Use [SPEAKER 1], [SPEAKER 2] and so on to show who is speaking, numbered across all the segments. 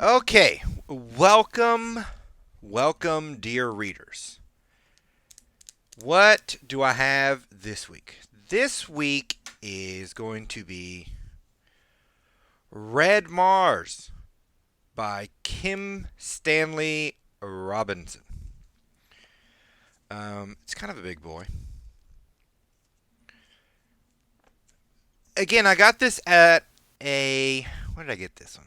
[SPEAKER 1] Okay, welcome, dear readers. What do I have this week? This week is going to be Red Mars by Kim Stanley Robinson. It's kind of a big boy. Again, I got this at a. Where did I get this one?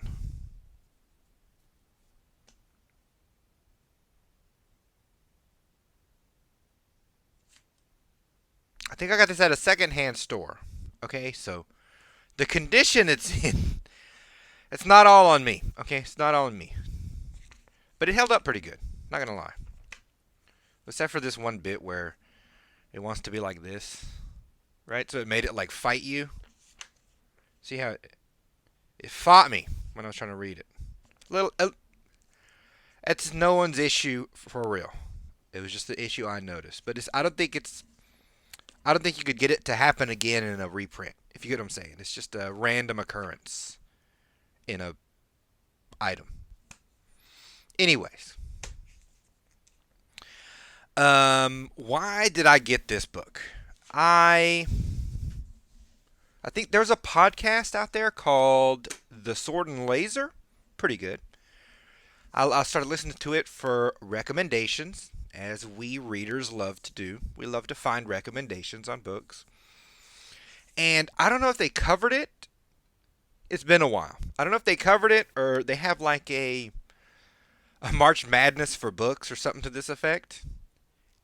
[SPEAKER 1] I think I got this at a secondhand store. Okay, so the condition it's in, it's not all on me. Okay, it's not all on me. But it held up pretty good. Not gonna lie. Except for this one bit where it wants to be like this, right? So it made it like fight you. See how it fought me when I was trying to read it. Little, it's no one's issue for real. It was just the issue I noticed. But I don't think you could get it to happen again in a reprint. If you get what I'm saying, it's just a random occurrence in a item. Anyways, why did I get this book? I think there's a podcast out there called The Sword and Laser. Pretty good. I started listening to it for recommendations, as we readers love to do. We love to find recommendations on books. And I don't know if they covered it. It's been a while. I don't know if they covered it or they have like a March Madness for books or something to this effect.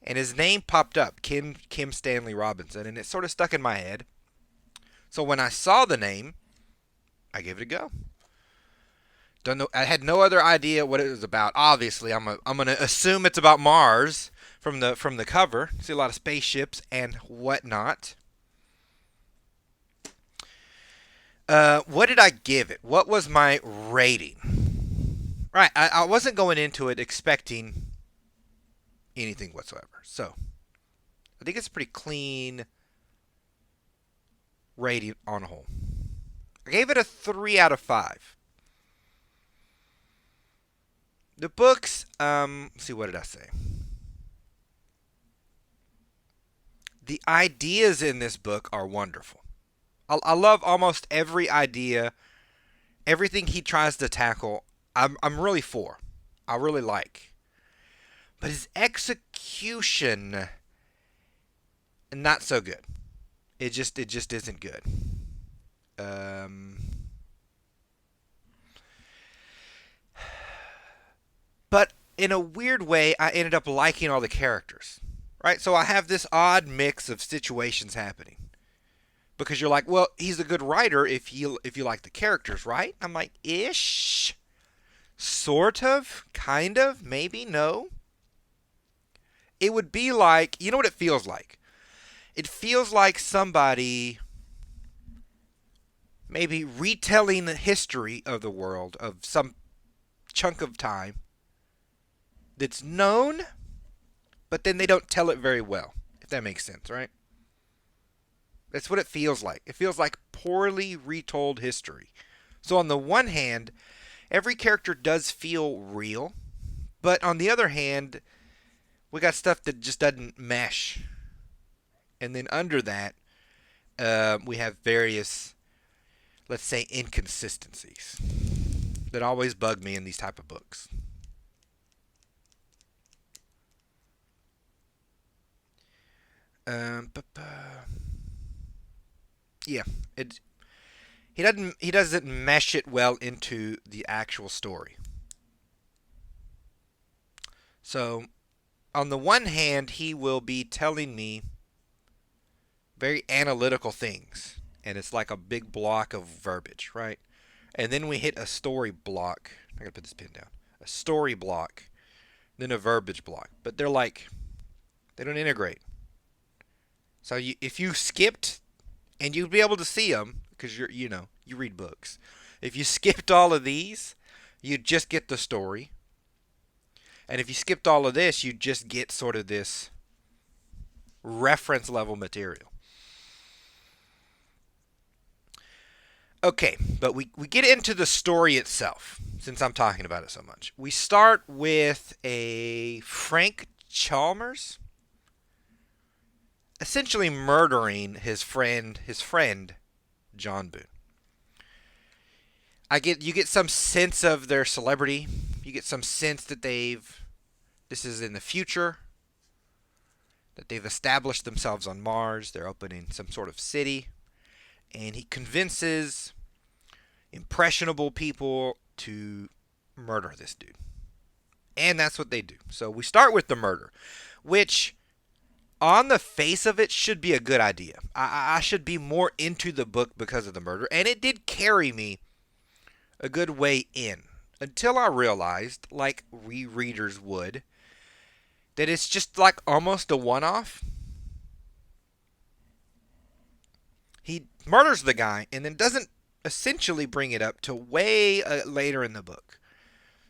[SPEAKER 1] And his name popped up, Kim Stanley Robinson, and it sort of stuck in my head. So when I saw the name, I gave it a go. Don't know. I had no other idea what it was about. Obviously, I'm gonna assume it's about Mars from the cover. See a lot of spaceships and whatnot. What did I give it? What was my rating? Right, I wasn't going into it expecting anything whatsoever. So I think it's a pretty clean rating on a whole. I gave it a 3 out of 5. The books, let's see, what did I say? The ideas in this book are wonderful. I love almost every idea, everything he tries to tackle. I'm really for. I really like. But his execution, not so good. It just isn't good. Um, but in a weird way, I ended up liking all the characters. Right? So I have this odd mix of situations happening. Because you're like, well, he's a good writer if you like the characters, right? I'm like, ish, sort of, kind of, maybe, no. It would be like, you know what it feels like? It feels like somebody maybe retelling the history of the world of some chunk of time that's known, but then they don't tell it very well, if that makes sense, right? That's what it feels like. It feels like poorly retold history. So, on the one hand, every character does feel real, but on the other hand, we got stuff that just doesn't mesh. And then under that, we have various, let's say, inconsistencies that always bug me in these type of books. Um, yeah, it he doesn't mesh it well into the actual story. So on the one hand, he will be telling me very analytical things, and it's like a big block of verbiage, right? And then we hit a story block. I gotta put this pin down. A story block, then a verbiage block. But they don't integrate. So if you skipped, and you'd be able to see them because you read books. If you skipped all of these, you'd just get the story. And if you skipped all of this, you'd just get sort of this reference level material. Okay, but we get into the story itself since I'm talking about it so much. We start with a Frank Chalmers essentially murdering his friend John Boone. You get some sense of their celebrity. You get some sense that this is in the future, that they've established themselves on Mars. They're opening some sort of city, and he convinces impressionable people to murder this dude. And that's what they do. So we start with the murder, which on the face of it should be a good idea. I should be more into the book because of the murder, and it did carry me a good way in until I realized, like rereaders would, that it's just like almost a one off. He murders the guy and then doesn't essentially bring it up till way later in the book.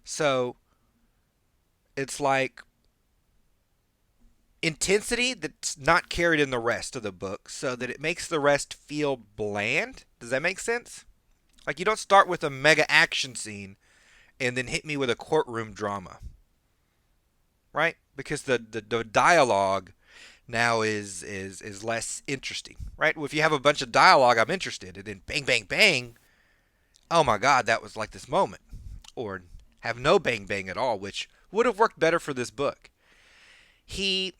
[SPEAKER 1] So it's like intensity that's not carried in the rest of the book, so that it makes the rest feel bland. Does that make sense? Like, you don't start with a mega action scene and then hit me with a courtroom drama, right? Because the dialogue now is less interesting, right? Well, if you have a bunch of dialogue, I'm interested, and then bang bang bang, oh my god, that was like this moment. Or have no bang bang at all, which would have worked better for this book. He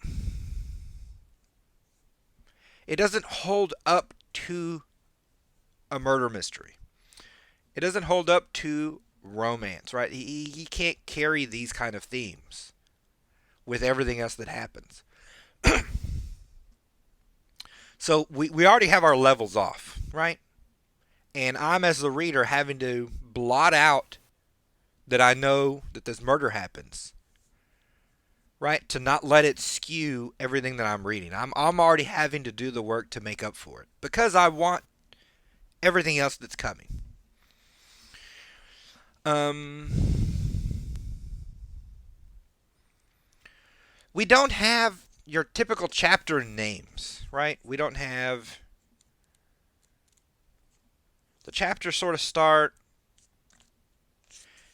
[SPEAKER 1] It doesn't hold up to a murder mystery. It doesn't hold up to romance, right? He can't carry these kind of themes with everything else that happens. So we already have our levels off, right? And I'm, as the reader, having to blot out that I know that this murder happens, right? To not let it skew everything that I'm reading. I'm already having to do the work to make up for it because I want everything else that's coming. Um, we don't have your typical chapter names, right? We don't have the chapters sort of start.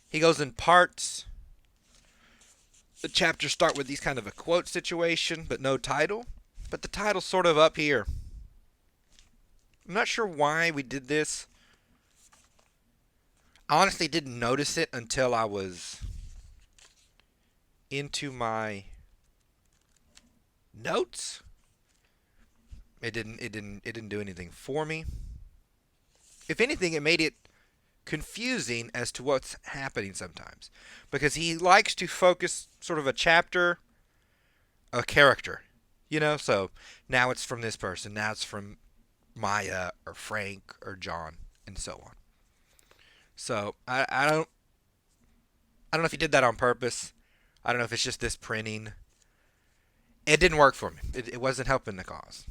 [SPEAKER 1] He goes in parts. The chapters start with these kind of a quote situation, but no title. But the title's sort of up here. I'm not sure why we did this. I honestly didn't notice it until I was into my notes. It didn't do anything for me. If anything, it made it confusing as to what's happening sometimes, because he likes to focus sort of a chapter, a character, so now it's from this person, now it's from Maya or Frank or John, and so on. So I don't know if he did that on purpose. I don't know if it's just this printing. It didn't work for me. It wasn't helping the cause.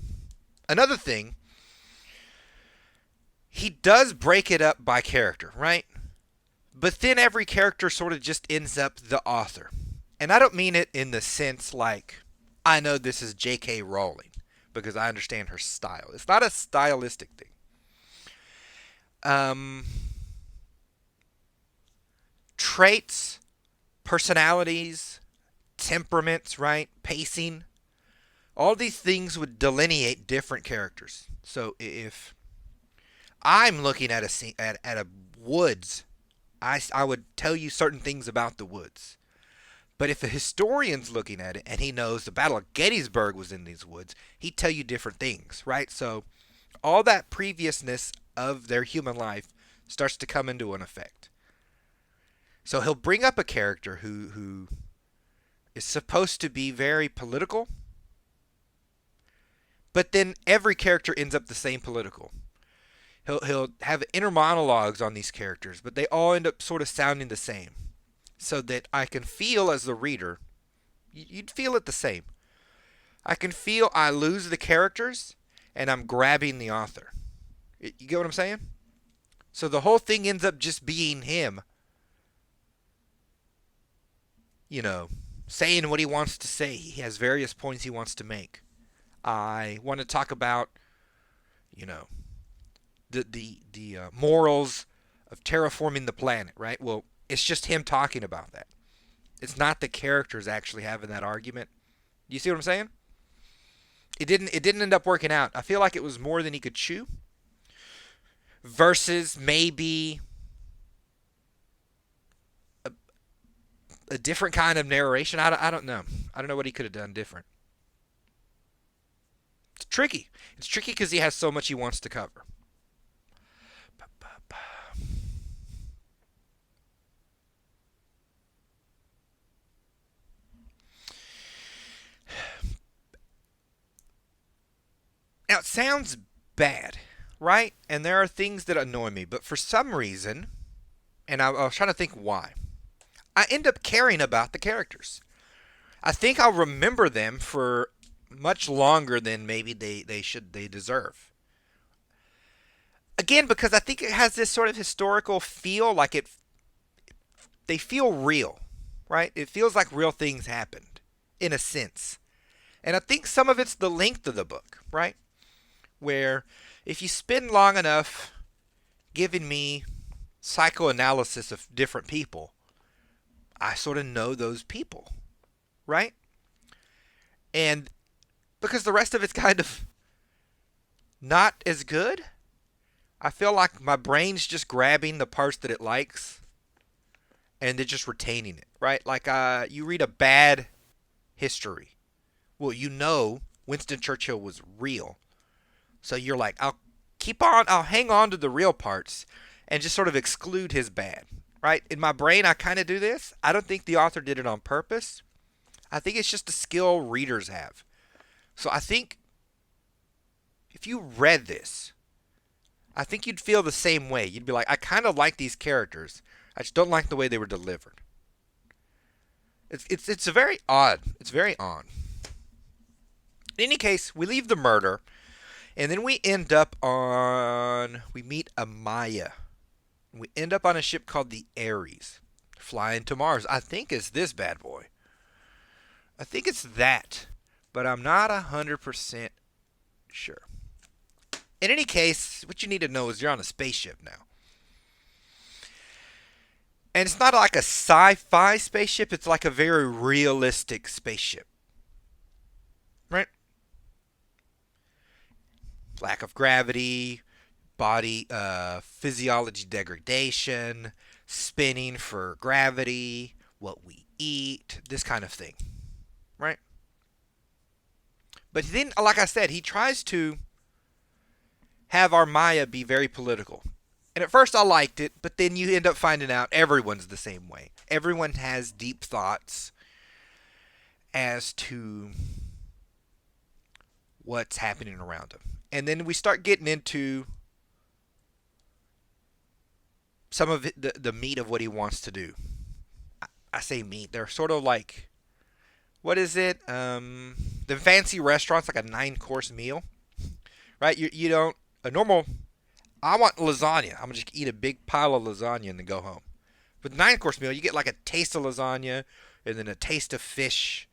[SPEAKER 1] Another thing, he does break it up by character, right? But then every character sort of just ends up the author. And I don't mean it in the sense like, I know this is J.K. Rowling, because I understand her style. It's not a stylistic thing. Traits, personalities, temperaments, right? Pacing. All these things would delineate different characters. So if I'm looking at a scene, at a woods, I would tell you certain things about the woods. But if a historian's looking at it and he knows the Battle of Gettysburg was in these woods, he'd tell you different things, right? So all that previousness of their human life starts to come into an effect. So he'll bring up a character who is supposed to be very political, but then every character ends up the same political. He'll have inner monologues on these characters, but they all end up sort of sounding the same, so that I can feel, as the reader, you'd feel it the same. I can feel I lose the characters and I'm grabbing the author. You get what I'm saying? So the whole thing ends up just being him, saying what he wants to say. He has various points he wants to make. I want to talk about, the morals of terraforming the planet, right? Well, it's just him talking about that. It's not the characters actually having that argument. You see what I'm saying? It didn't end up working out. I feel like it was more than he could chew versus maybe a different kind of narration. I don't know. I don't know what he could have done different. It's tricky. It's tricky because he has so much he wants to cover. Now, it sounds bad, right? And there are things that annoy me, but for some reason, and I was trying to think why, I end up caring about the characters. I think I'll remember them for much longer than maybe they deserve. Again, because I think it has this sort of historical feel, like they feel real, right? It feels like real things happened, in a sense. And I think some of it's the length of the book, right? Where if you spend long enough giving me psychoanalysis of different people, I sort of know those people, right? And because the rest of it's kind of not as good, I feel like my brain's just grabbing the parts that it likes and then just retaining it, right? Like you read a bad history. Well, you know Winston Churchill was real. So you're like, I'll hang on to the real parts and just sort of exclude his bad, right? In my brain, I kind of do this. I don't think the author did it on purpose. I think it's just a skill readers have. So I think if you read this, I think you'd feel the same way. You'd be like, I kind of like these characters. I just don't like the way they were delivered. It's a very odd. It's very odd. In any case, we leave the murder, and then we meet Amaya. We end up on a ship called the Ares, flying to Mars. I think it's this bad boy. I think it's that, but I'm not 100% sure. In any case, what you need to know is you're on a spaceship now. And it's not like a sci-fi spaceship, it's like a very realistic spaceship. Right? Lack of gravity, body physiology degradation, spinning for gravity, what we eat, this kind of thing. Right? But then, like I said, he tries to have our Maya be very political. And at first I liked it, but then you end up finding out everyone's the same way. Everyone has deep thoughts as to what's happening around them. And then we start getting into some of the meat of what he wants to do. I say meat. They're sort of like, what is it? The fancy restaurants, like a 9-course meal. Right? You don't, a normal, I want lasagna. I'm going to just eat a big pile of lasagna and then go home. With 9-course meal, you get like a taste of lasagna, and then a taste of fish,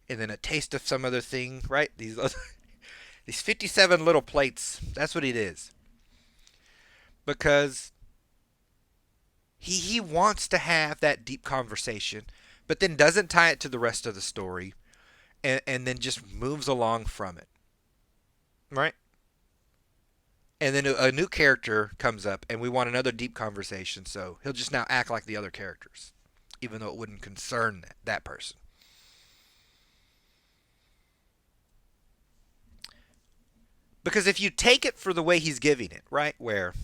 [SPEAKER 1] and then a taste of some other thing, right? These 57 little plates, that's what it is. Because he wants to have that deep conversation, but then doesn't tie it to the rest of the story, and then just moves along from it. Right? And then a new character comes up, and we want another deep conversation, so he'll just now act like the other characters, even though it wouldn't concern that person. Because if you take it for the way he's giving it, right, where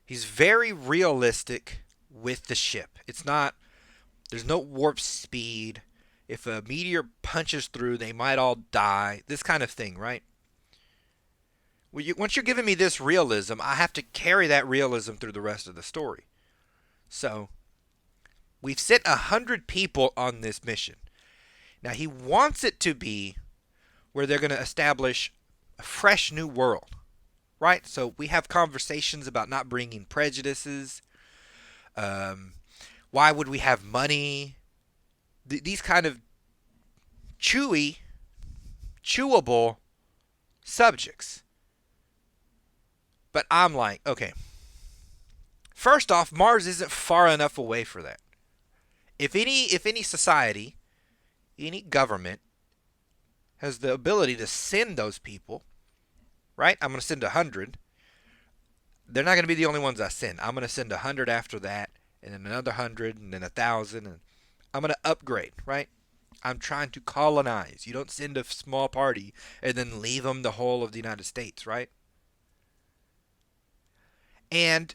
[SPEAKER 1] he's very realistic with the ship. It's not, there's no warp speed. If a meteor punches through, they might all die. This kind of thing, right? Once you're giving me this realism, I have to carry that realism through the rest of the story. So, we've sent 100 people on this mission. Now, he wants it to be where they're going to establish a fresh new world, right? So, we have conversations about not bringing prejudices. Why would we have money? These kind of chewable subjects. But I'm like, okay, first off, Mars isn't far enough away for that. If any society, any government has the ability to send those people, right? I'm going to send 100. They're not going to be the only ones I send. I'm going to send 100 after that, and then another 100, and then 1,000, and I'm going to upgrade, right? I'm trying to colonize. You don't send a small party and then leave them the whole of the United States, right? And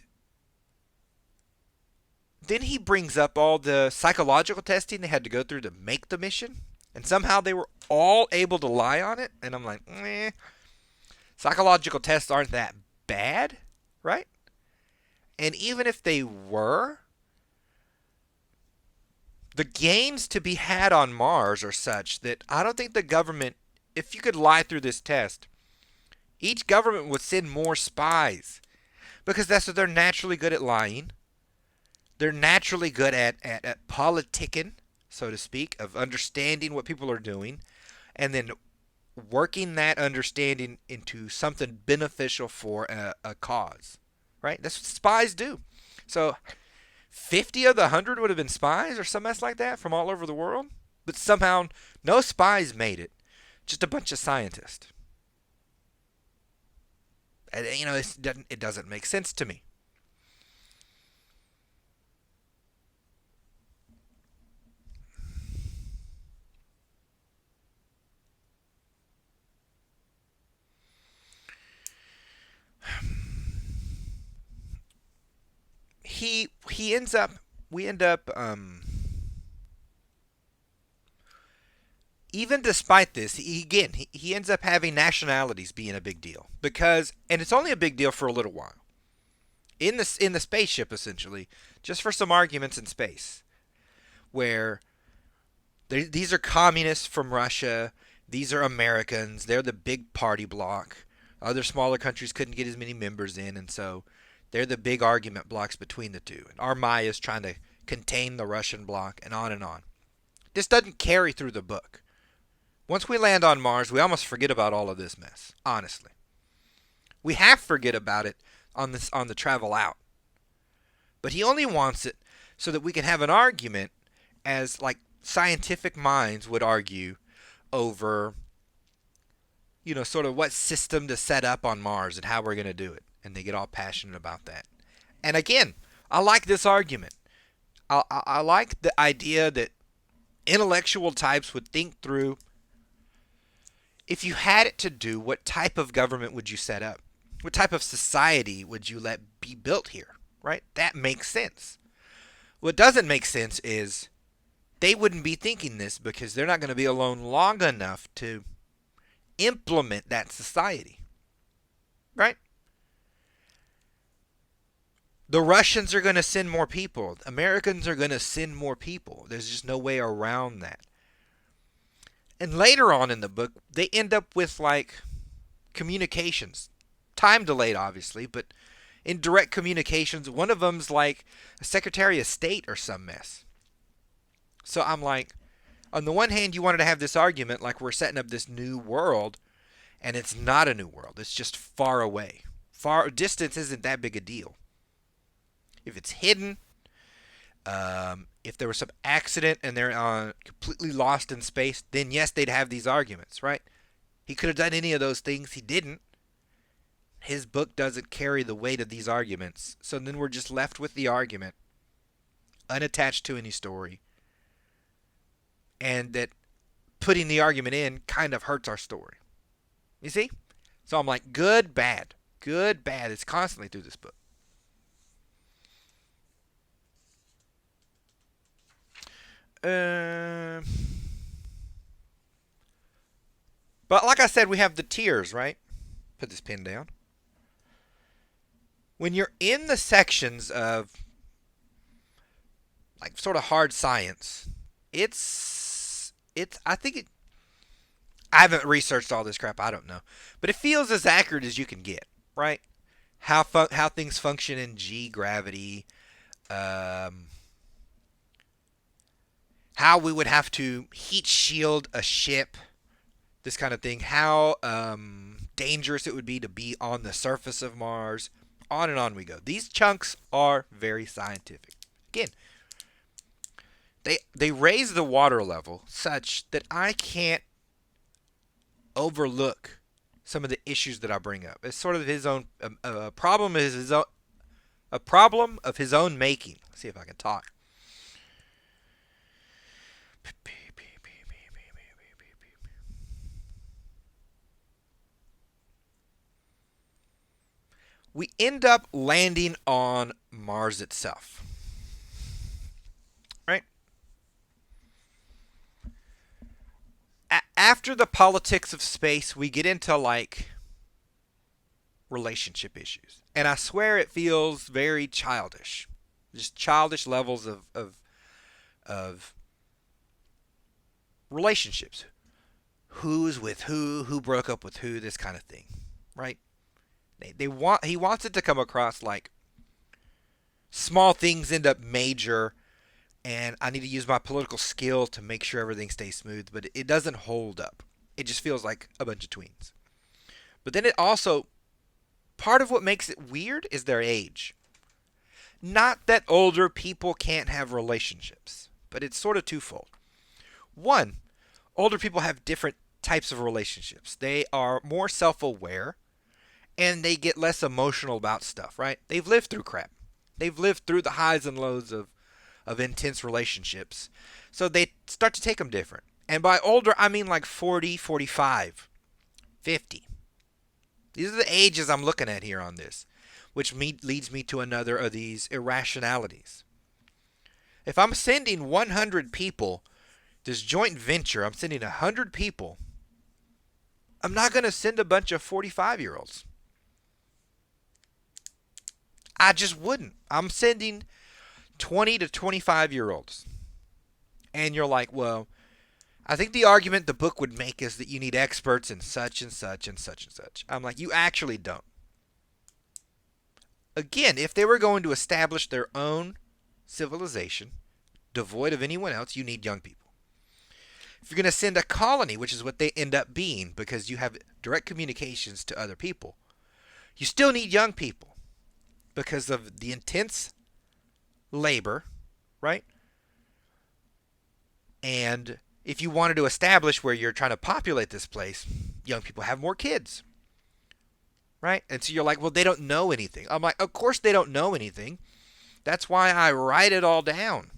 [SPEAKER 1] then he brings up all the psychological testing they had to go through to make the mission, and somehow they were all able to lie on it. And I'm like, psychological tests aren't that bad, right? And even if they were, the gains to be had on Mars are such that I don't think the government, if you could lie through this test, each government would send more spies because that's what they're naturally good at lying. They're naturally good at politicking, so to speak, of understanding what people are doing and then working that understanding into something beneficial for a cause, right? That's what spies do. So 50 of the 100 would have been spies or some mess like that from all over the world, but somehow no spies made it, just a bunch of scientists. And, it doesn't make sense to me. He ends up we end up even despite this, he ends up having nationalities being a big deal because, and it's only a big deal for a little while in the spaceship essentially, just for some arguments in space where these are communists from Russia, these are Americans, they're the big party bloc. Other smaller countries couldn't get as many members in, and so they're the big argument blocks between the two. And Armaya is trying to contain the Russian bloc, and on and on. This doesn't carry through the book. Once we land on Mars, we almost forget about all of this mess, honestly. We half forget about it on the travel out. But he only wants it so that we can have an argument as like scientific minds would argue over sort of what system to set up on Mars and how we're going to do it. And they get all passionate about that. And again, I like this argument. I like the idea that intellectual types would think through, if you had it to do, what type of government would you set up? What type of society would you let be built here? Right? That makes sense. What doesn't make sense is they wouldn't be thinking this because they're not going to be alone long enough to implement that society. Right? The Russians are going to send more people. Americans are going to send more people. There's just no way around that. And later on in the book, they end up with like communications. Time delayed, obviously, but in direct communications, one of them's like a Secretary of State or some mess. So I'm like, on the one hand, you wanted to have this argument like we're setting up this new world, and it's not a new world. It's just far away. Distance isn't that big a deal. If it's hidden, if there was some accident and they're completely lost in space, then yes, they'd have these arguments, right? He could have done any of those things. He didn't. His book doesn't carry the weight of these arguments. So then we're just left with the argument, unattached to any story. And that putting the argument in kind of hurts our story. You see? So I'm like, good, bad. Good, bad. It's constantly through this book. But like I said, we have the tiers, right? Put this pen down. When you're in the sections of like sort of hard science, I think I haven't researched all this crap. I don't know, but it feels as accurate as you can get, right? How things function in G gravity, how we would have to heat shield a ship, this kind of thing. How dangerous it would be on the surface of Mars. On and on we go. These chunks are very scientific. Again, they raise the water level such that I can't overlook some of the issues that I bring up. It's sort of his own problem is his own a problem of his own making. Let's see if I can talk. We end up landing on Mars itself. Right? After the politics of space, we get into like relationship issues. And I swear it feels very childish. Just childish levels of relationships. Who's with who broke up with who, this kind of thing. Right? He wants it to come across like small things end up major, and I need to use my political skill to make sure everything stays smooth, but it doesn't hold up. It just feels like a bunch of tweens. But then it also, part of what makes it weird is their age. Not that older people can't have relationships, but it's sort of twofold. One, older people have different types of relationships. They are more self-aware, and they get less emotional about stuff, right? They've lived through crap. They've lived through the highs and lows of intense relationships. So they start to take them different. And by older, I mean like 40, 45, 50. These are the ages I'm looking at here on this, which leads me to another of these irrationalities. If I'm sending 100 people, this joint venture, I'm sending 100 people, I'm not going to send a bunch of 45-year-olds. I just wouldn't. I'm sending 20 to 25-year-olds. And you're like, well, I think the argument the book would make is that you need experts in such and such and such and such. I'm like, you actually don't. Again, if they were going to establish their own civilization, devoid of anyone else, you need young people. If you're going to send a colony, which is what they end up being because you have direct communications to other people, you still need young people. Because of the intense labor, right? And if you wanted to establish where you're trying to populate this place, young people have more kids, right? And so you're like, well, they don't know anything. I'm like, of course they don't know anything. That's why I write it all down.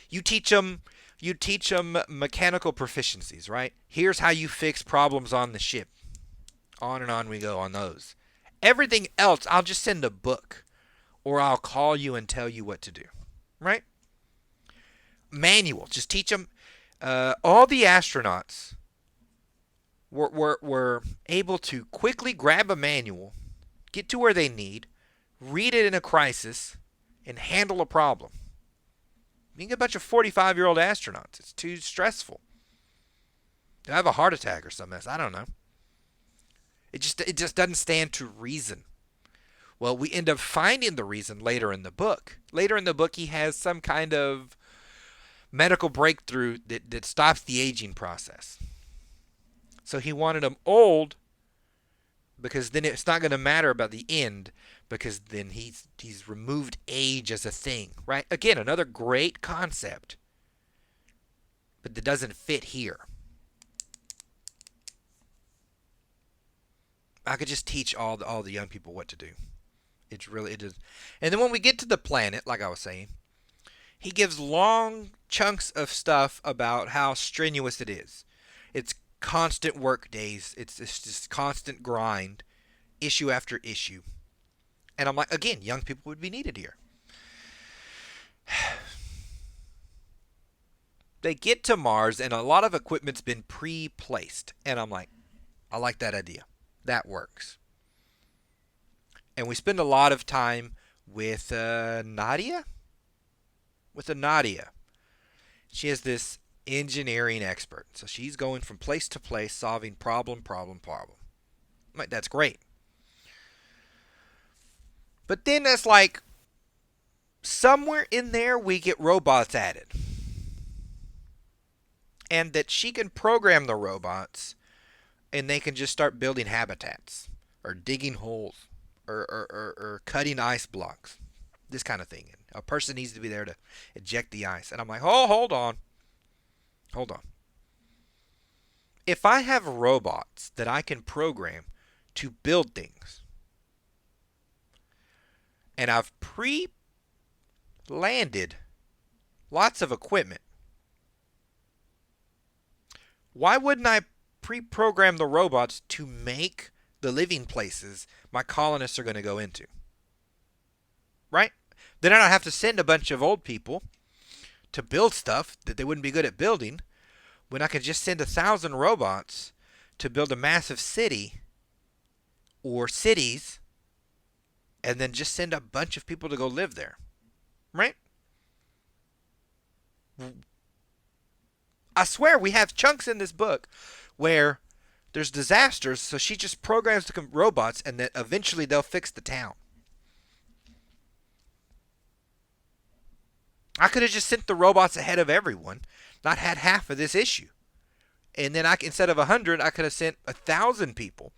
[SPEAKER 1] You teach them mechanical proficiencies, right? Here's how you fix problems on the ship. On and on we go on those. Everything else, I'll just send a book. Or I'll call you and tell you what to do. Right? Manual. Just teach them. All the astronauts were able to quickly grab a manual, get to where they need, read it in a crisis, and handle a problem. You can get a bunch of 45-year-old astronauts. It's too stressful. They'll have a heart attack or something else. I don't know. It just doesn't stand to reason. Well, we end up finding the reason later in the book. Later in the book, he has some kind of medical breakthrough that stops the aging process. So he wanted them old because then it's not going to matter about the end because then he's removed age as a thing, right? Again, another great concept, but that doesn't fit here. I could just teach all the young people what to do. It is. And then when we get to the planet, like I was saying, he gives long chunks of stuff about how strenuous it is. It's constant work days. It's just constant grind, issue after issue. And I'm like, again, young people would be needed here. They get to Mars and a lot of equipment's been pre-placed. And I'm like, I like that idea. That works. And we spend a lot of time with Nadia. With Nadia. She is this engineering expert. So she's going from place to place, solving problem. Like, that's great. But then it's like, somewhere in there we get robots added. And that she can program the robots and they can just start building habitats or digging holes or cutting ice blocks, this kind of thing. And a person needs to be there to eject the ice. And I'm like, oh, hold on. Hold on. If I have robots that I can program to build things, and I've pre-landed lots of equipment, why wouldn't I pre-program the robots to make the living places my colonists are going to go into? Right? Then I don't have to send a bunch of old people to build stuff that they wouldn't be good at building, when I could just send 1,000 robots to build a massive city or cities, and then just send a bunch of people to go live there. Right? I swear we have chunks in this book where there's disasters, so she just programs the robots, and that eventually they'll fix the town. I could have just sent the robots ahead of everyone, not had half of this issue. And then instead of 100, I could have sent 1,000 people.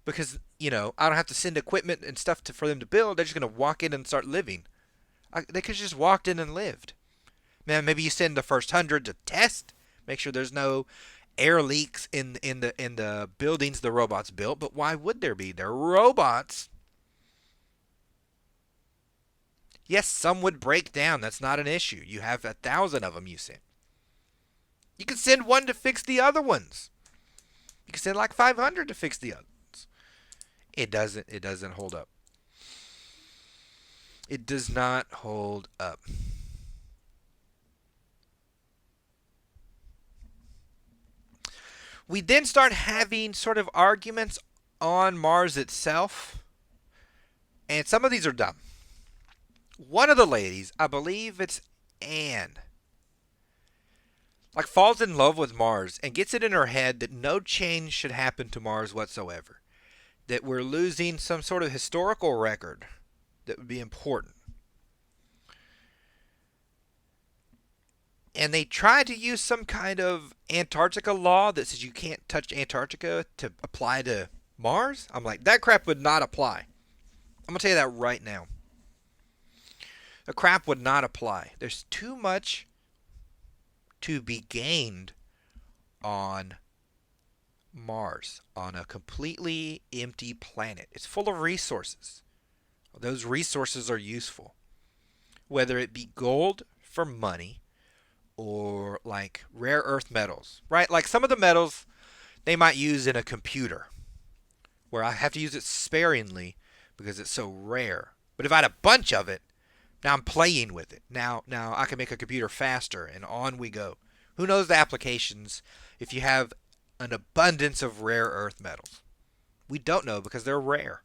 [SPEAKER 1] Because, I don't have to send equipment and stuff for them to build. They're just going to walk in and start living. They could have just walked in and lived. Man, maybe you send the first 100 to test. Make sure there's no air leaks in the buildings the robots built. But why would there be? They're robots. Yes, some would break down. That's not an issue. You have 1,000 of them you send. You can send one to fix the other ones. You can send like 500 to fix the others. It doesn't hold up. It does not hold up. We then start having sort of arguments on Mars itself. And some of these are dumb. One of the ladies, I believe it's Anne, falls in love with Mars and gets it in her head that no change should happen to Mars whatsoever. That we're losing some sort of historical record that would be important. And they try to use some kind of Antarctica law that says you can't touch Antarctica to apply to Mars. I'm like, that crap would not apply. I'm going to tell you that right now. The crap would not apply. There's too much to be gained on Mars, on a completely empty planet. It's full of resources. Those resources are useful. Whether it be gold for money or like rare earth metals, right? Like some of the metals they might use in a computer where I have to use it sparingly because it's so rare. But if I had a bunch of it, now I'm playing with it. Now I can make a computer faster, and on we go. Who knows the applications if you have an abundance of rare earth metals? We don't know because they're rare.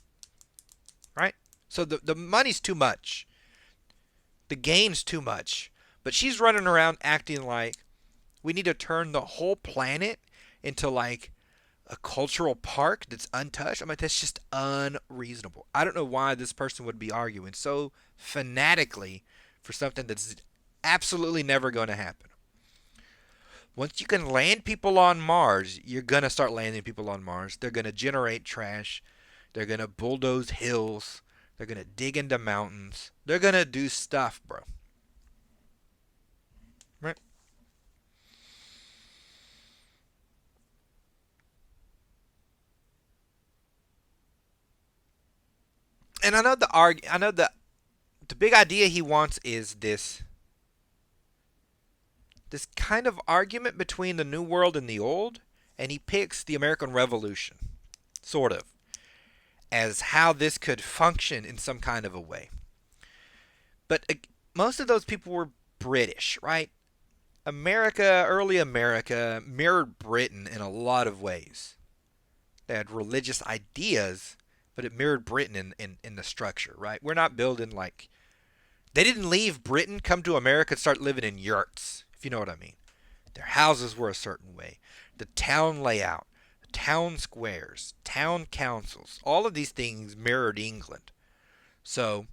[SPEAKER 1] Right? So the money's too much. The gain's too much. But she's running around acting like we need to turn the whole planet into like a cultural park that's untouched. I mean, that's just unreasonable. I don't know why this person would be arguing so fanatically for something that's absolutely never going to happen. Once you can land people on Mars, you're going to start landing people on Mars. They're going to generate trash. They're going to bulldoze hills. They're going to dig into mountains. They're going to do stuff, bro. Right? And I know the big idea he wants is this kind of argument between the New World and the Old, and he picks the American Revolution, sort of, as how this could function in some kind of a way. But most of those people were British, right? Early America mirrored Britain in a lot of ways. They had religious ideas, but it mirrored Britain in the structure, right? We're not building like... They didn't leave Britain, come to America, and start living in yurts, if you know what I mean. Their houses were a certain way. The town layout, town squares, town councils, all of these things mirrored England. So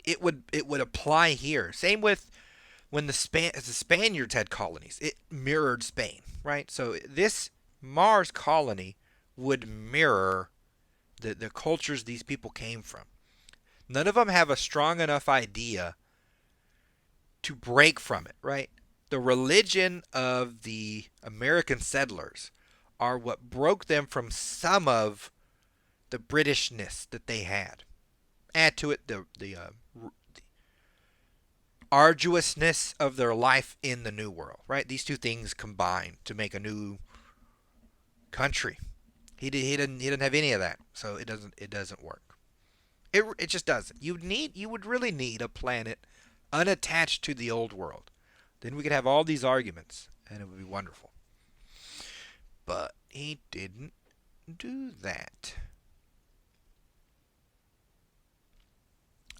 [SPEAKER 1] it would apply here. Same with when the Spaniards had colonies. It mirrored Spain, right? So this Mars colony would mirror the cultures these people came from. None of them have a strong enough idea to break from it, right? The religion of the American settlers are what broke them from some of the Britishness that they had. Add to it the arduousness of their life in the New World, right? These two things combined to make a new country. He didn't have any of that, so it doesn't work. It just doesn't. You would really need a planet unattached to the old world. Then we could have all these arguments, and it would be wonderful. But he didn't do that.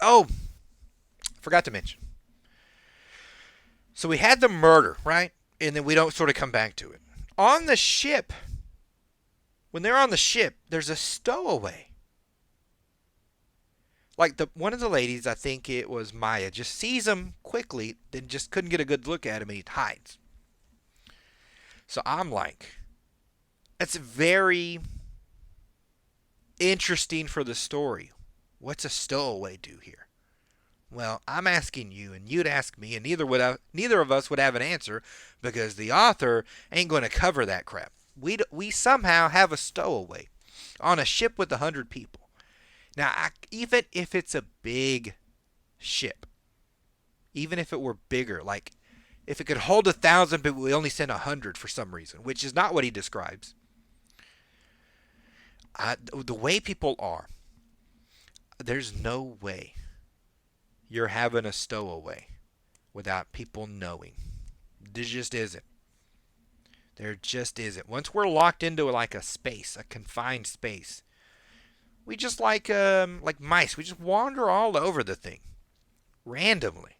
[SPEAKER 1] Oh, forgot to mention. So we had the murder, right? And then we don't sort of come back to it. On the ship, when they're on the ship, there's a stowaway. Like one of the ladies, I think it was Maya, just sees him quickly, then just couldn't get a good look at him, and he hides. So I'm like, that's very interesting for the story. What's a stowaway do here? Well, I'm asking you, and you'd ask me, and neither of us would have an answer because the author ain't going to cover that crap. We somehow have a stowaway on a ship with 100 people. Now, even if it's a big ship, even if it were bigger, like if it could hold 1,000, but we only send 100 for some reason, which is not what he describes. The way people are, there's no way you're having a stowaway without people knowing. There just isn't. There just isn't. Once we're locked into like a space, a confined space, we just like mice. We just wander all over the thing randomly,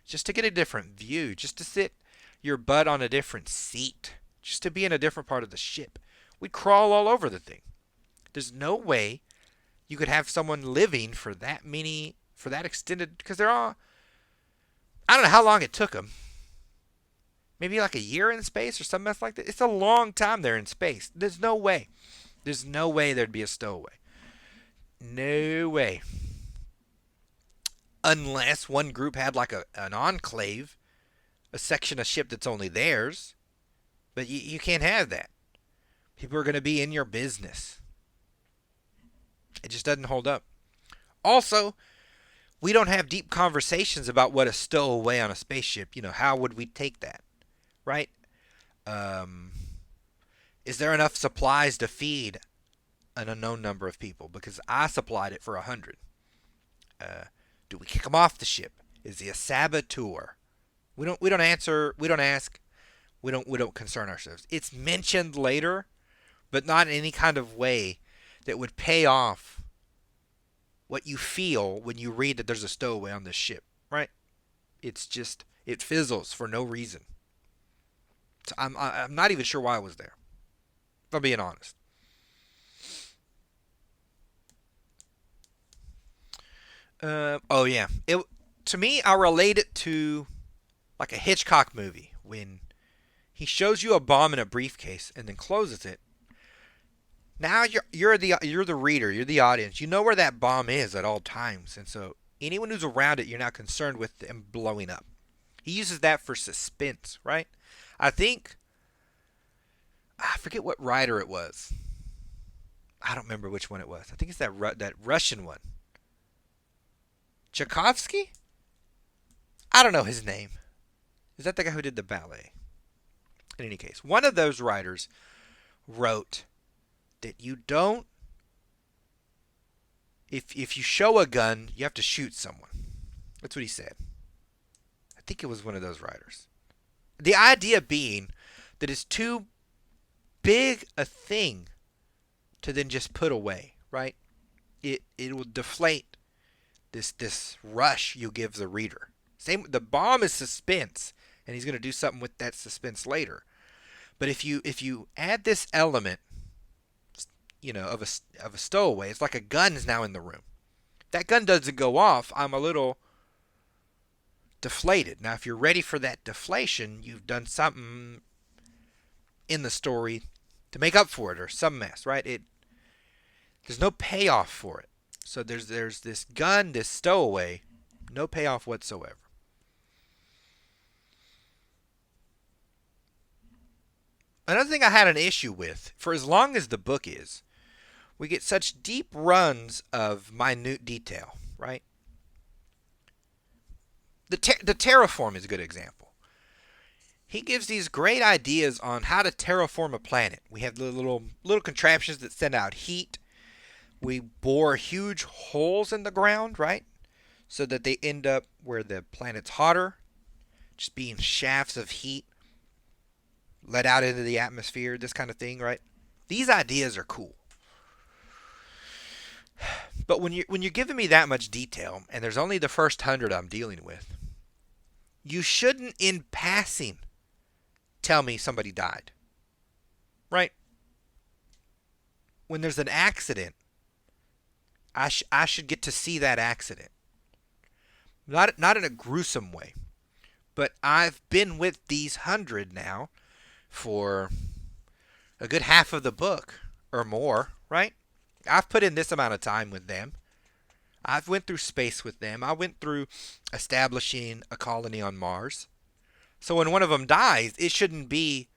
[SPEAKER 1] just to get a different view, just to sit your butt on a different seat, just to be in a different part of the ship. We crawl all over the thing. There's no way you could have someone living for that extended, because they're all, I don't know how long it took them. Maybe like a year in space or something like that. It's a long time they're in space. There's no way. There's no way there'd be a stowaway. No way. Unless one group had like an enclave, a section of ship that's only theirs. But you can't have that. People are going to be in your business. It just doesn't hold up. Also, we don't have deep conversations about what a stowaway on a spaceship. How would we take that? Right? Is there enough supplies to feed an unknown number of people? Because I supplied it for 100. Do we kick him off the ship? Is he a saboteur? We don't answer. We don't ask. We don't concern ourselves. It's mentioned later, but not in any kind of way that would pay off what you feel when you read that there's a stowaway on this ship, right? It's just, it fizzles for no reason. So I'm not even sure why I was there, if I'm being honest. Oh yeah, to me, I relate it to like a Hitchcock movie when he shows you a bomb in a briefcase and then closes it. Now you're the reader, you're the audience. You know where that bomb is at all times, and so anyone who's around it, you're not concerned with them blowing up. He uses that for suspense, right? I forget what writer it was. I don't remember which one it was. I think it's that Russian one. Tchaikovsky? I don't know his name. Is that the guy who did the ballet? In any case, one of those writers wrote that you don't, if you show a gun, you have to shoot someone. That's what he said. I think it was one of those writers. The idea being that it's too big a thing to then just put away, right? It will deflate this rush you give the reader. The bomb is suspense, and he's going to do something with that suspense later. But if you add this element, of a stowaway, it's like a gun is now in the room. That gun doesn't go off, I'm a little deflated. Now, if you're ready for that deflation, you've done something in the story to make up for it or some mess, right? There's no payoff for it. So there's this gun, this stowaway, no payoff whatsoever. Another thing I had an issue with, for as long as the book is, we get such deep runs of minute detail, right? The terraform is a good example. He gives these great ideas on how to terraform a planet. We have the little contraptions that send out heat. We bore huge holes in the ground, right? So that they end up where the planet's hotter, just being shafts of heat let out into the atmosphere, this kind of thing, right? These ideas are cool. But when you're giving me that much detail, and there's only the first 100 I'm dealing with, you shouldn't, in passing, tell me somebody died, right? When there's an accident, I should get to see that accident. Not in a gruesome way, but I've been with these 100 now for a good half of the book or more, right? I've put in this amount of time with them. I've went through space with them. I went through establishing a colony on Mars. So when one of them dies, it shouldn't be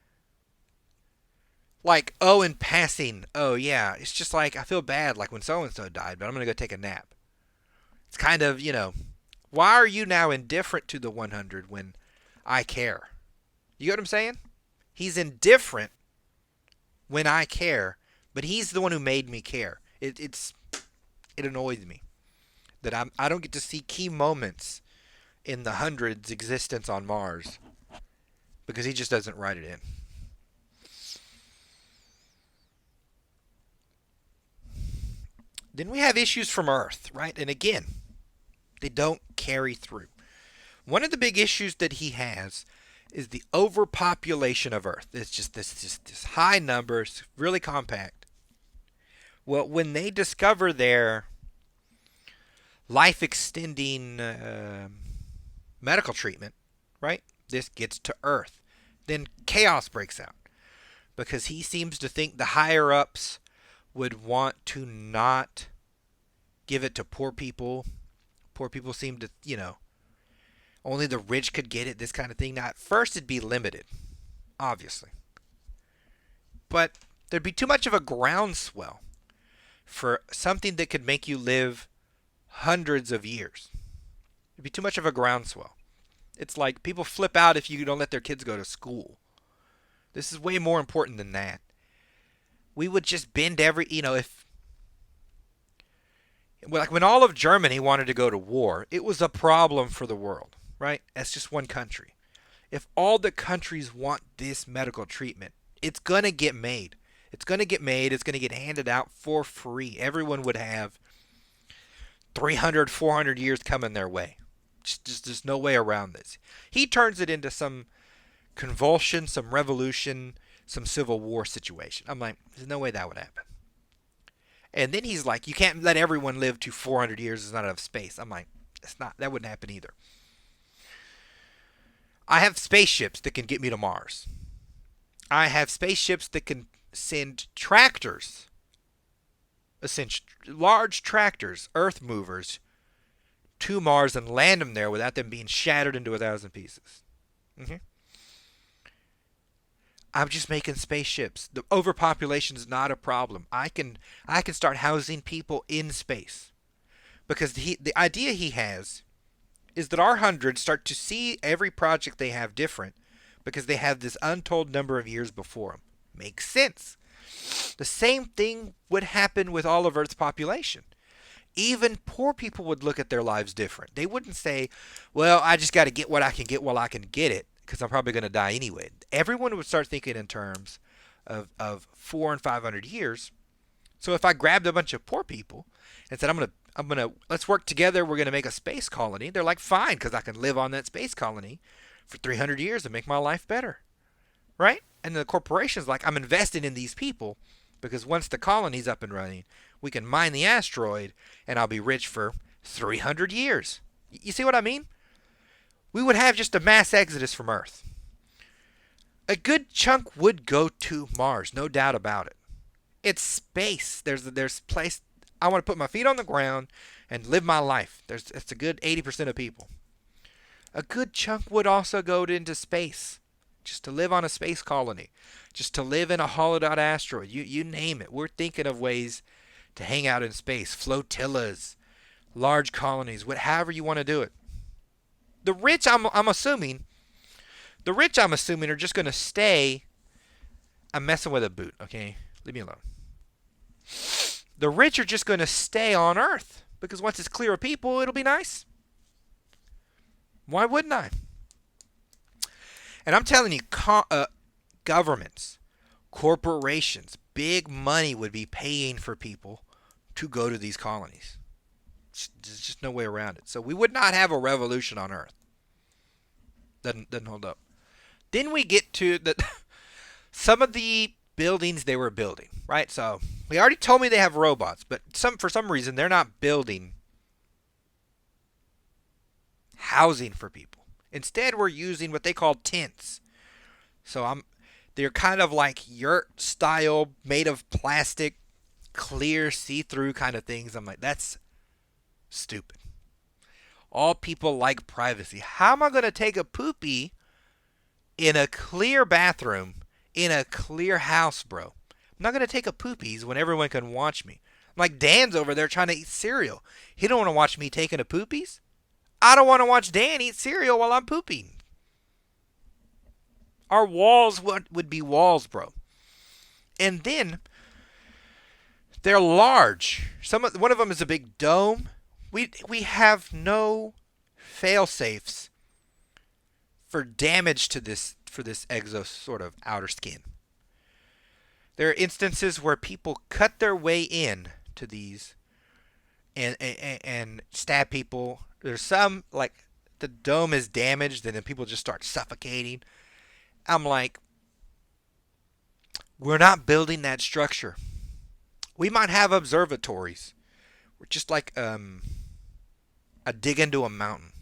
[SPEAKER 1] like, oh, in passing, oh yeah. It's just like, I feel bad like when so-and-so died, but I'm going to go take a nap. It's kind of, why are you now indifferent to the 100 when I care? You get what I'm saying? He's indifferent when I care, but he's the one who made me care. It annoys me that I don't get to see key moments in the 100's existence on Mars because he just doesn't write it in. Then we have issues from Earth, right? And again, they don't carry through. One of the big issues that he has is the overpopulation of Earth. It's just this high numbers, really compact. Well, when they discover their life-extending medical treatment, right? This gets to Earth. Then chaos breaks out because he seems to think the higher-ups would want to not give it to poor people. Poor people seem to, only the rich could get it, this kind of thing. Now, at first it'd be limited, obviously. But there'd be too much of a groundswell for something that could make you live hundreds of years. It'd be too much of a groundswell. It's like people flip out if you don't let their kids go to school. This is way more important than that. We would just bend like when all of Germany wanted to go to war, it was a problem for the world, right? That's just one country. If all the countries want this medical treatment, it's going to get made. It's going to get made. It's going to get handed out for free. Everyone would have 300, 400 years coming their way. Just no way around this. He turns it into some convulsion, some revolution, some civil war situation. I'm like, there's no way that would happen. And then he's like, you can't let everyone live to 400 years. There's not enough space. I'm like, that wouldn't happen either. I have spaceships that can get me to Mars. I have spaceships that can send tractors, large tractors, earth movers, to Mars and land them there without them being shattered into 1,000 pieces. I'm just making spaceships. The overpopulation is not a problem. I can start housing people in space, because the idea he has is that our hundreds start to see every project they have different because they have this untold number of years before them. Makes sense. The same thing would happen with all of Earth's population. Even poor people would look at their lives different. They wouldn't say, well, I just got to get what I can get while I can get it, because I'm probably going to die anyway. Everyone would start thinking in terms of 400 and 500 years. So if I grabbed a bunch of poor people and said, let's work together, we're going to make a space colony, they're like, fine, because I can live on that space colony for 300 years and make my life better. Right? And the corporation's like, I'm investing in these people because once the colony's up and running, we can mine the asteroid and I'll be rich for 300 years. You see what I mean? We would have just a mass exodus from Earth. A good chunk would go to Mars, no doubt about it. It's space. There's place I want to put my feet on the ground and live my life. It's a good 80% of people. A good chunk would also go into space, just to live on a space colony, just to live in a hollowed out asteroid. You name it. We're thinking of ways to hang out in space, flotillas, large colonies, however you want to do it. The rich, I'm assuming, are just going to stay. I'm messing with a boot, okay? Leave me alone. The rich are just going to stay on Earth because once it's clear of people, it'll be nice. Why wouldn't I? And I'm telling you, governments, corporations, big money would be paying for people to go to these colonies. There's just no way around it. So we would not have a revolution on Earth. Doesn't hold up. Then we get to some of the buildings they were building, right? So they already told me they have robots, but for some reason they're not building housing for people. Instead, we're using what they call tents. So they're kind of like yurt style, made of plastic, clear, see-through kind of things. I'm like, that's stupid. All people like privacy. How am I going to take a poopy in a clear bathroom in a clear house, bro? I'm not going to take a poopies when everyone can watch me. Like Dan's over there trying to eat cereal. He don't want to watch me taking a poopies. I don't want to watch Dan eat cereal while I'm pooping. Our walls would be walls, bro. And then they're large. One of them is a big dome. We have no fail safes for damage to this exo sort of outer skin. There are instances where people cut their way in to these and stab people. There's some like the dome is damaged and then people just start suffocating. I'm like, we're not building that structure. We might have observatories. We're just like I dig into a mountain.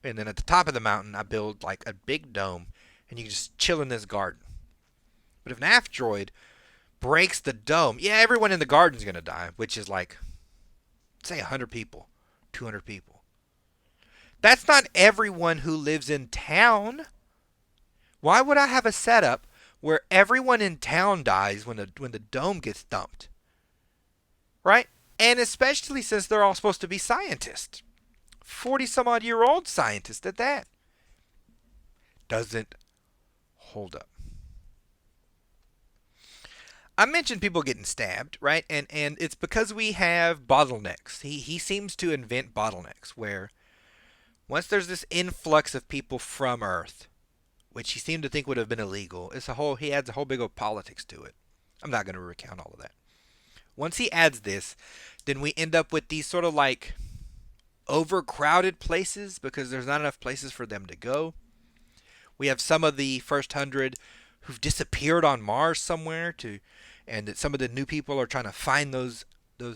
[SPEAKER 1] And then at the top of the mountain, I build like a big dome. And you can just chill in this garden. But if an asteroid breaks the dome, yeah, everyone in the garden's going to die. Which is like, say 100 people, 200 people. That's not everyone who lives in town. Why would I have a setup where everyone in town dies when the dome gets dumped? Right? And especially since they're all supposed to be scientists. 40-some-odd-year-old scientists at that. Doesn't hold up. I mentioned people getting stabbed, right? And it's because we have bottlenecks. He seems to invent bottlenecks where once there's this influx of people from Earth, which he seemed to think would have been illegal, he adds a whole big old politics to it. I'm not going to recount all of that. Once he adds this, then we end up with these sort of like overcrowded places because there's not enough places for them to go. We have some of the first 100 who've disappeared on Mars somewhere and that some of the new people are trying to find those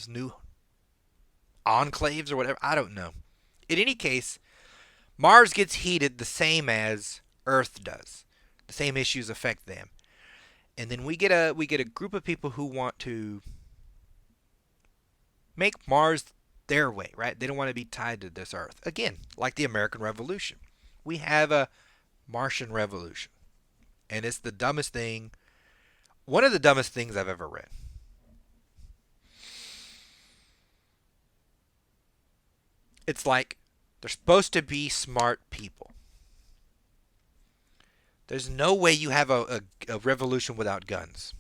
[SPEAKER 1] new enclaves or whatever. I don't know. In any case, Mars gets heated the same as Earth does. The same issues affect them. And then we get a group of people who want to make Mars their way, right? They don't want to be tied to this Earth. Again, like the American Revolution. We have a Martian Revolution. And it's the dumbest thing, one of the dumbest things I've ever read. It's like they're supposed to be smart people. There's no way you have a revolution without guns.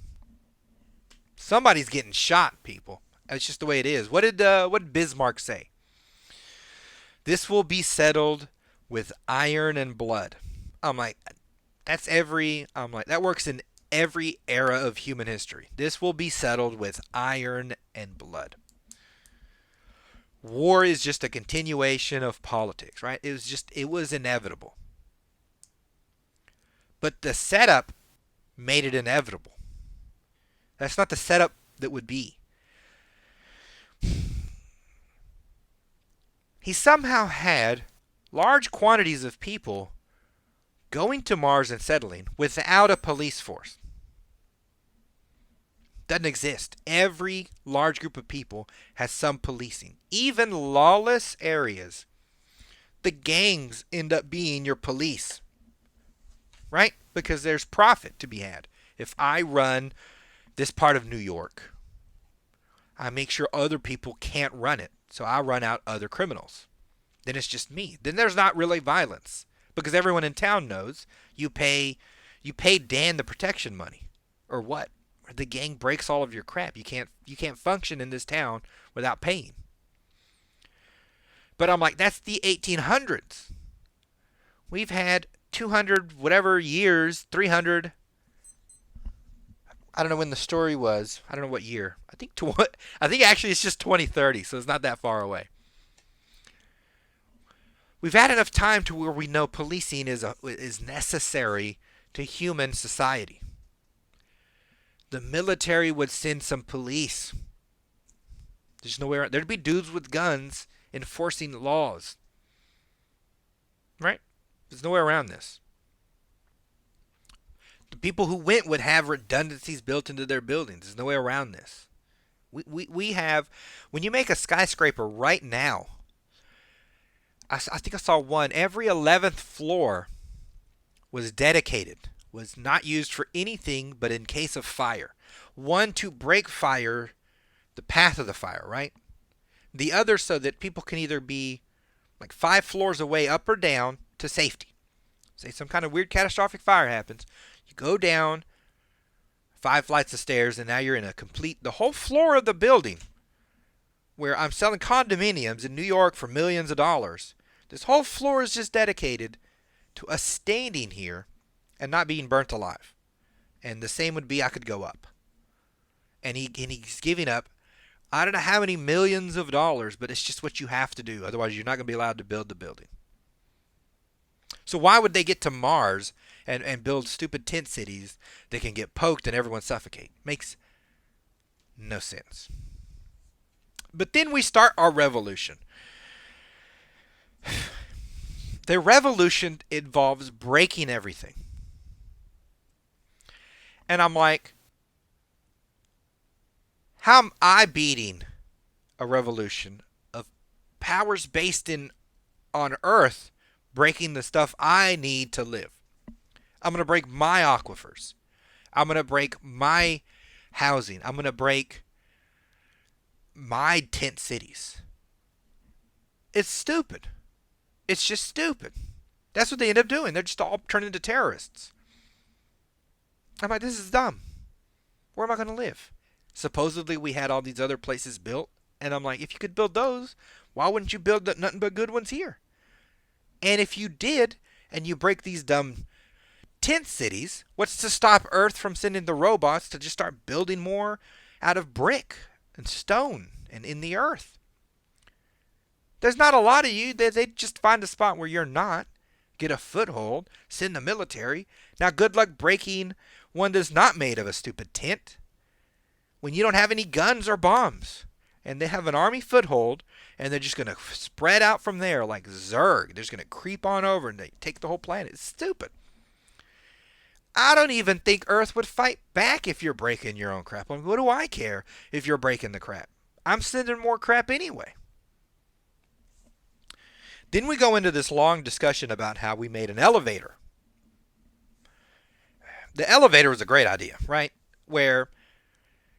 [SPEAKER 1] Somebody's getting shot, people. That's just the way it is. What did Bismarck say? This will be settled with iron and blood. I'm like, that works in every era of human history. This will be settled with iron and blood. War is just a continuation of politics, right? It was inevitable. But the setup made it inevitable. That's not the setup that would be. He somehow had large quantities of people going to Mars and settling without a police force. Doesn't exist. Every large group of people has some policing. Even lawless areas, the gangs end up being your police, right? Because there's profit to be had. If I run this part of New York, I make sure other people can't run it. So I run out other criminals. Then it's just me. Then there's not really violence because everyone in town knows you pay Dan the protection money or what? The gang breaks all of your crap. You can't function in this town without paying. But I'm like, that's the 1800s. We've had 200 whatever years, 300. I don't know when the story was. I don't know what year. I think actually it's just 2030, so it's not that far away. We've had enough time to where we know policing is necessary to human society. The military would send some police. There's nowhere. There'd be dudes with guns enforcing laws. Right? There's no way around this. The people who went would have redundancies built into their buildings. There's no way around this. We have, when you make a skyscraper right now, I think I saw one, every 11th floor was dedicated, was not used for anything but in case of fire. One, to break fire, the path of the fire, right? The other, so that people can either be like 5 floors away, up or down, to safety. Say some kind of weird catastrophic fire happens. You go down 5 flights of stairs, and now you're in the whole floor of the building where I'm selling condominiums in New York for millions of dollars. This whole floor is just dedicated to us standing here and not being burnt alive. And the same would be I could go up. And he's giving up, I don't know how many millions of dollars, but it's just what you have to do. Otherwise, you're not going to be allowed to build the building. So why would they get to Mars and build stupid tent cities that can get poked and everyone suffocate? Makes no sense. But then we start our revolution. The revolution involves breaking everything. And I'm like, how am I beating a revolution of powers based on Earth breaking the stuff I need to live? I'm going to break my aquifers. I'm going to break my housing. I'm going to break my tent cities. It's stupid. It's just stupid. That's what they end up doing. They're just all turning into terrorists. I'm like, this is dumb. Where am I going to live? Supposedly we had all these other places built. And I'm like, if you could build those, why wouldn't you build nothing but good ones here? And if you did, and you break these dumb tent cities, what's to stop Earth from sending the robots to just start building more out of brick and stone and in the earth? There's not a lot of you. They just find a spot where you're not, get a foothold, send the military. Now good luck breaking one that's not made of a stupid tent when you don't have any guns or bombs. And they have an army foothold, and they're just going to spread out from there like Zerg. They're just going to creep on over and they take the whole planet. It's stupid. I don't even think Earth would fight back if you're breaking your own crap. I mean, what do I care if you're breaking the crap? I'm sending more crap anyway. Then we go into this long discussion about how we made an elevator. The elevator was a great idea, right? Where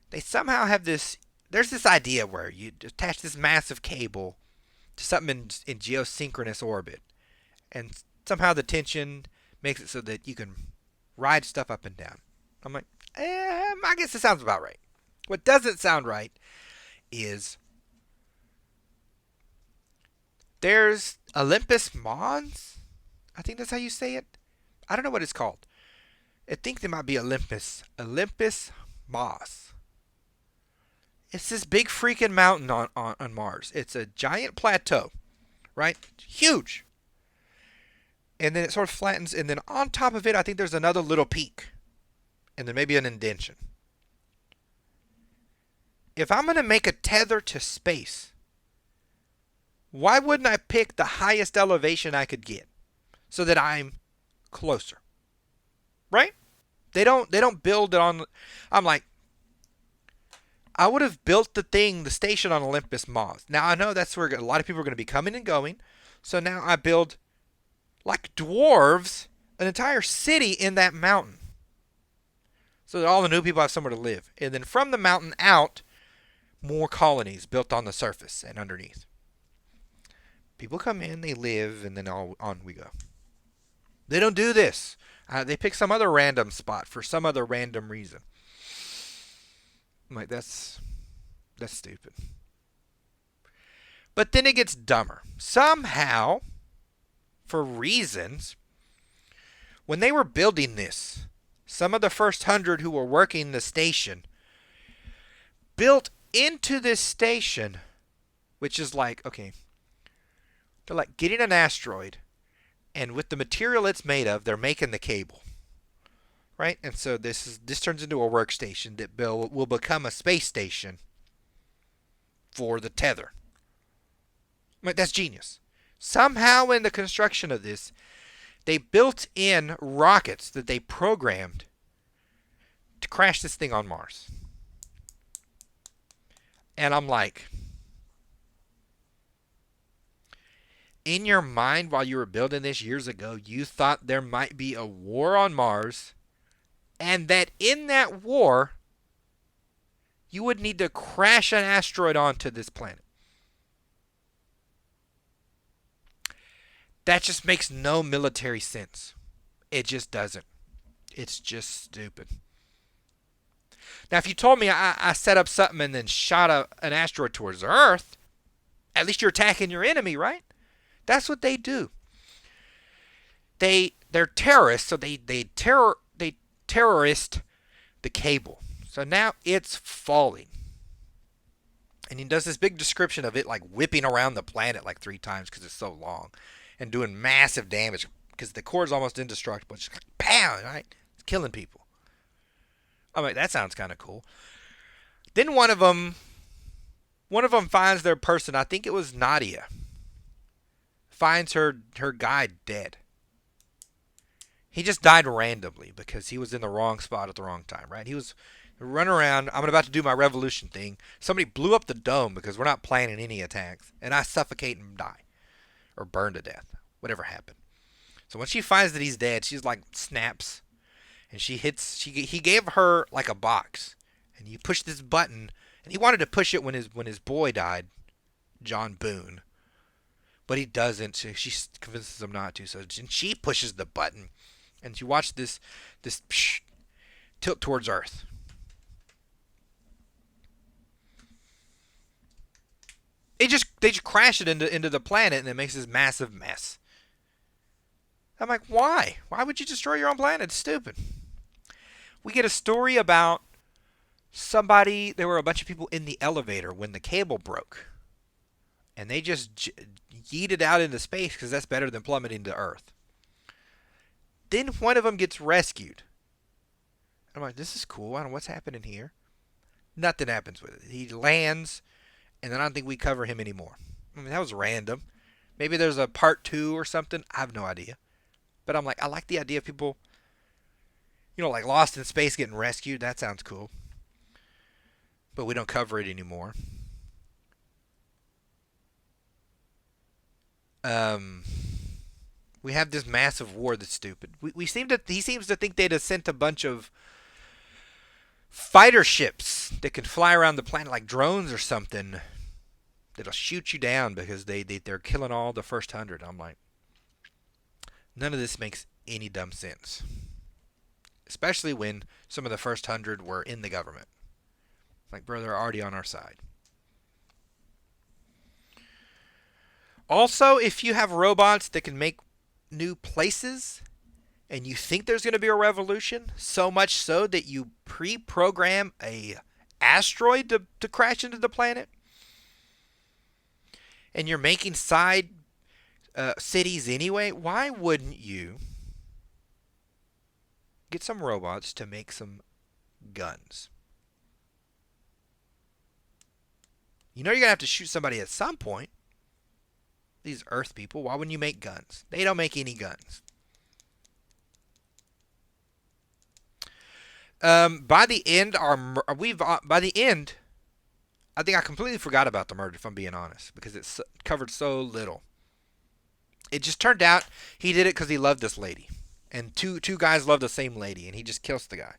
[SPEAKER 1] they somehow have this, there's this idea where you attach this massive cable to something in geosynchronous orbit. And somehow the tension makes it so that you can ride stuff up and down. I'm like, I guess it sounds about right. What doesn't sound right is there's Olympus Mons. I think that's how you say it. I don't know what it's called. I think there might be Olympus Mons. It's this big freaking mountain on Mars. It's a giant plateau, right? Huge. And then it sort of flattens, and then on top of it, I think there's another little peak. And then maybe an indentation. If I'm going to make a tether to space, why wouldn't I pick the highest elevation I could get so that I'm closer, right? They don't build it on. I'm like, I would have built the station on Olympus Mons. Now I know that's where a lot of people are going to be coming and going. So now I build like dwarves an entire city in that mountain, so that all the new people have somewhere to live. And then from the mountain out, more colonies built on the surface and underneath. People come in, they live, and then on we go. They don't do this. They pick some other random spot for some other random reason. I'm like, that's stupid. But then it gets dumber. Somehow, for reasons, when they were building this, some of the first 100 who were working the station built into this station, which is like, okay, they're like getting an asteroid, and with the material it's made of, they're making the cable, right? And so this turns into a workstation that will become a space station for the tether. I mean, that's genius. Somehow in the construction of this, they built in rockets that they programmed to crash this thing on Mars. And I'm like, in your mind while you were building this years ago, you thought there might be a war on Mars, and that in that war, you would need to crash an asteroid onto this planet. That just makes no military sense. It just doesn't. It's just stupid. Now, if you told me I set up something and then shot an asteroid towards Earth, at least you're attacking your enemy, right? That's what they do. They're terrorists, so they terrorist the cable. So now it's falling. And he does this big description of it like whipping around the planet like 3 times because it's so long, and doing massive damage because the core is almost indestructible. It's just like, pow, right? It's killing people. I'm like, that sounds kind of cool. Then one of them finds their person. I think it was Nadia. Finds her guy dead. He just died randomly because he was in the wrong spot at the wrong time, right? He was running around. I'm about to do my revolution thing. Somebody blew up the dome because we're not planning any attacks, and I suffocate and die, or burn to death, whatever happened. So when she finds that he's dead, she's like snaps, and he gave her like a box, and you push this button, and he wanted to push it when his boy died, John Boone. But he doesn't. She convinces him not to. So she pushes the button, and you watch this tilt towards Earth. They just crash it into the planet, and it makes this massive mess. I'm like, why? Why would you destroy your own planet? It's stupid. We get a story about somebody. There were a bunch of people in the elevator when the cable broke. And they just yeeted out into space because that's better than plummeting to Earth. Then one of them gets rescued. I'm like, this is cool. I don't know what's happening here. Nothing happens with it. He lands, and then I don't think we cover him anymore. I mean, that was random. Maybe there's a part 2 or something. I have no idea. But I'm like, I like the idea of people, like lost in space getting rescued. That sounds cool. But we don't cover it anymore. We have this massive war that's stupid. He seems to think they'd have sent a bunch of fighter ships that can fly around the planet like drones or something that'll shoot you down because they're killing all the first 100. I'm like, none of this makes any dumb sense. Especially when some of the first 100 were in the government. Like, bro, they're already on our side. Also, if you have robots that can make new places and you think there's going to be a revolution, so much so that you pre-program a asteroid to crash into the planet, and you're making side cities anyway, why wouldn't you get some robots to make some guns? You're going to have to shoot somebody at some point. These Earth people, why wouldn't you make guns? They don't make any guns. By the end, by the end, I think I completely forgot about the murder, if I'm being honest, because it covered so little. It just turned out he did it because he loved this lady, and two guys love the same lady, and he just kills the guy.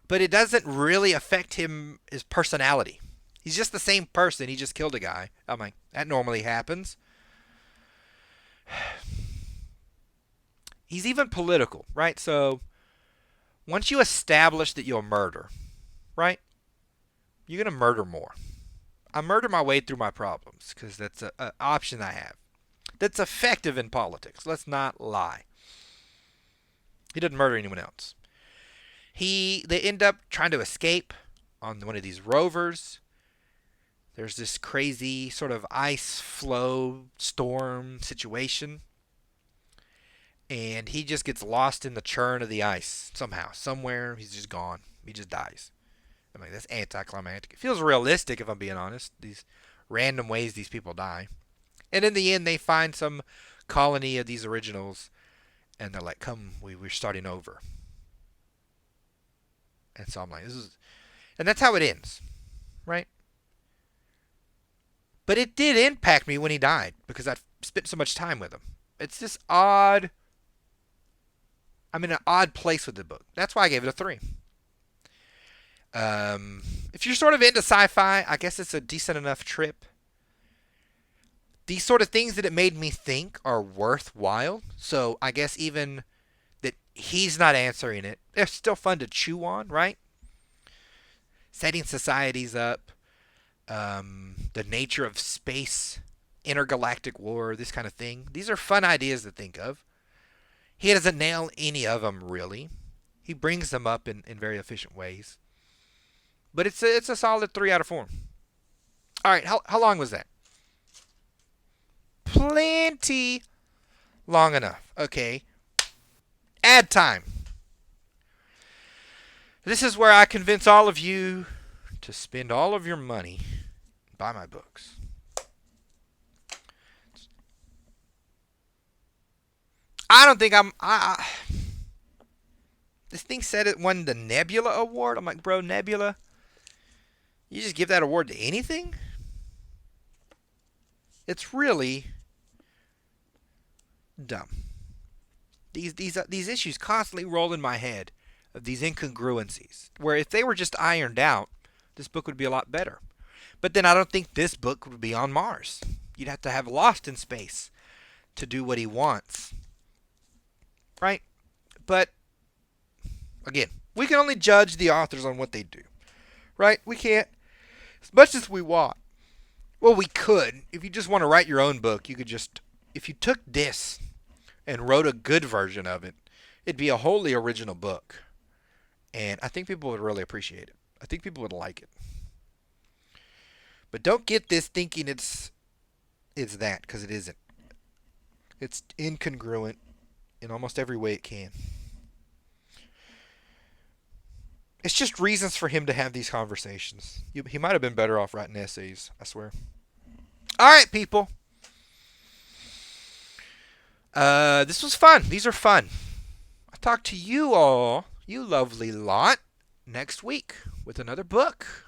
[SPEAKER 1] But it doesn't really affect his personality. He's just the same person. He just killed a guy. I'm like, that normally happens. He's even political, right? So once you establish that you'll murder, right? You're gonna murder more. I murder my way through my problems because that's an option I have. That's effective in politics. Let's not lie. He doesn't murder anyone else. They end up trying to escape on one of these rovers. There's this crazy sort of ice flow storm situation. And he just gets lost in the churn of the ice somehow. Somewhere he's just gone. He just dies. I'm like, that's anticlimactic. It feels realistic if I'm being honest. These random ways these people die. And in the end they find some colony of these originals and they're like, come, we're starting over. And so I'm like, and that's how it ends, right? But it did impact me when he died because I spent so much time with him. It's this odd. I'm in an odd place with the book. That's why I gave it a 3. If you're sort of into sci-fi, I guess it's a decent enough trip. These sort of things that it made me think are worthwhile. So I guess even that he's not answering it, they're still fun to chew on, right? Setting societies up, the nature of space, intergalactic war, this kind of thing. These are fun ideas to think of. He doesn't nail any of them, really. He brings them up in very efficient ways. But it's a solid 3 out of 4. All right, how long was that? Plenty long enough. Okay. Ad time. This is where I convince all of you to spend all of your money and buy my books. I don't think this thing said it won the Nebula Award. I'm like, bro, Nebula? You just give that award to anything? It's really dumb. These issues constantly roll in my head of these incongruencies, where if they were just ironed out, this book would be a lot better. But then I don't think this book would be on Mars. You'd have to have Lost in space to do what he wants. Right? But, again, we can only judge the authors on what they do. Right? We can't, as much as we want. Well, we could. If you just want to write your own book, you could just, if you took this and wrote a good version of it, it'd be a wholly original book. And I think people would really appreciate it. I think people would like it. But don't get this thinking it's that, because it isn't. It's incongruent in almost every way it can. It's just reasons for him to have these conversations. He might have been better off writing essays, I swear. All right, people. This was fun. These are fun. I'll talk to you all, you lovely lot, next week with another book.